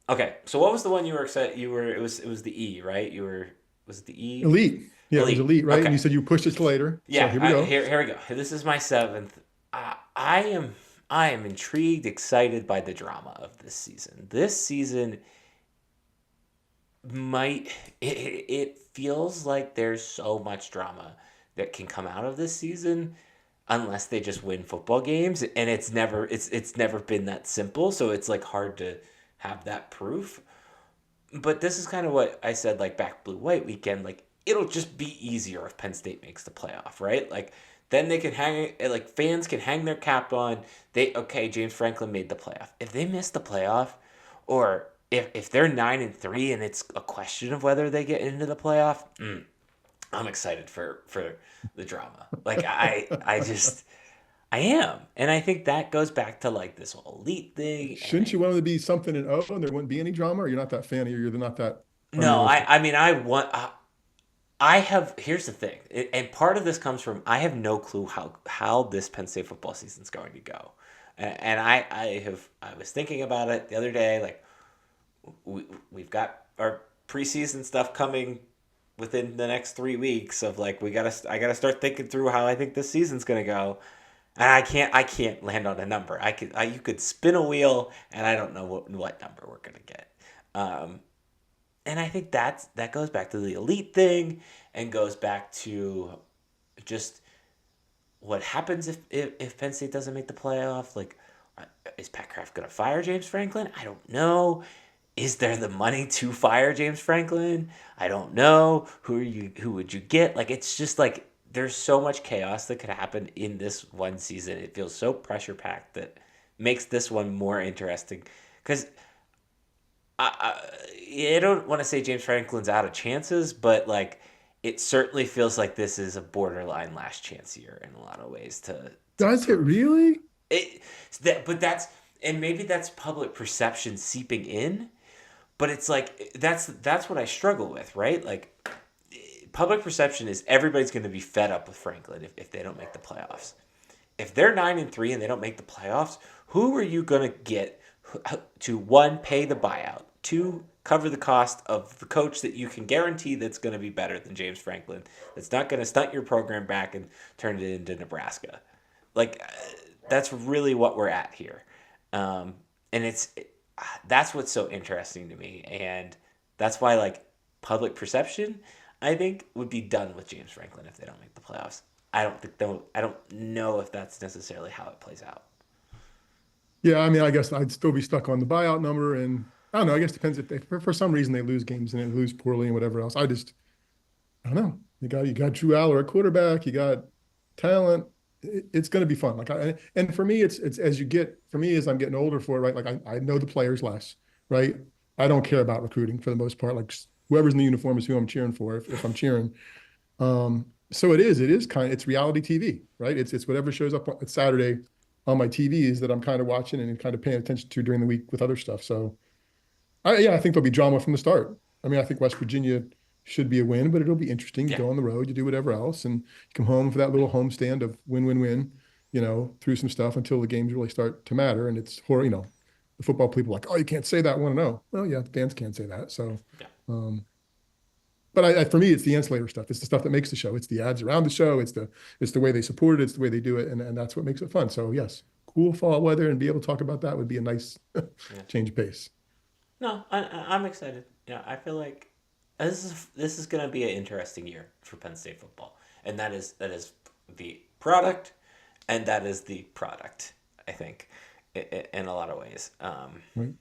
Okay, so what was the one you were excited? It was the E, right? Was it the E? Elite. Yeah, it was Elite. elite, right? And Okay. you said you pushed it to later. So Yeah, here we go. here we go. This is my seventh. I am intrigued, excited by the drama of this season. This season might it feels like there's so much drama that can come out of this season unless they just win football games, and it's never been that simple, so it's like hard to have that proof. But this is kind of what I said, like back blue white weekend, like it'll just be easier if Penn State makes the playoff, right? Like then they can hang, like fans can hang their cap on, they okay, James Franklin made the playoff. If they miss the playoff, or if they're 9-3 and it's a question of whether they get into the playoff, I'm excited for the drama. Like I am, and I think that goes back to like this whole elite thing. And Shouldn't you want them to be something in O and there wouldn't be any drama? Or you're not that fan, or you're not that no, unrealistic? I mean I want. I have. Here's the thing, and part of this comes from I have no clue how this Penn State football season's going to go, and I was thinking about it the other day. Like we've got our preseason stuff coming within the next 3 weeks of like I gotta start thinking through how I think this season's gonna go, and I can't land on a number. You could spin a wheel and I don't know what number we're gonna get. Um, and I think that goes back to the elite thing and goes back to just what happens if Penn State doesn't make the playoff. Like, is Pat Kraft going to fire James Franklin? I don't know. Is there the money to fire James Franklin? I don't know. Who would you get? Like, it's just like there's so much chaos that could happen in this one season. It feels so pressure packed that makes this one more interesting. Because I don't want to say James Franklin's out of chances, but like it certainly feels like this is a borderline last chance year in a lot of ways to Does it prove really? it. But and maybe that's public perception seeping in. But it's like that's what I struggle with, right? Like public perception is everybody's going to be fed up with Franklin if they don't make the playoffs. If they're 9-3 and they don't make the playoffs, who are you going to get to one, pay the buyout, two, cover the cost of the coach that you can guarantee that's going to be better than James Franklin, that's not going to stunt your program back and turn it into Nebraska? Like that's really what we're at here, and that's what's so interesting to me, and that's why like public perception, I think, would be done with James Franklin if they don't make the playoffs. I don't know if that's necessarily how it plays out. Yeah, I mean, I guess I'd still be stuck on the buyout number, and I don't know. I guess it depends if for some reason they lose games and they lose poorly and whatever else. I don't know. You got Drew Aller at quarterback. You got talent. It's going to be fun. And for me, it's as you get for me as I'm getting older for it, right? Like I know the players less, right? I don't care about recruiting for the most part. Like whoever's in the uniform is who I'm cheering for if I'm cheering. So it is it's reality TV, right? It's whatever shows up on Saturday on my TVs that I'm kind of watching and kind of paying attention to during the week with other stuff. So yeah, I think there'll be drama from the start. I mean, I think West Virginia should be a win, but it'll be interesting. You Yeah, go on the road, you do whatever else, and you come home for that little homestand of win, win, win, through some stuff until the games really start to matter. And it's horror, the football people are like, oh, you can't say that, want to know. Well, yeah, the fans can't say that. So, yeah, um, but for me, it's the ancillary stuff. It's the stuff that makes the show. It's the ads around the show. It's the way they support it. It's the way they do it, and that's what makes it fun. So yes, cool fall weather and be able to talk about that would be a nice yeah. change of pace. No, I'm excited. Yeah, I feel like this is going to be an interesting year for Penn State football, and that is the product, and that is the product. I think, in a lot of ways. Right.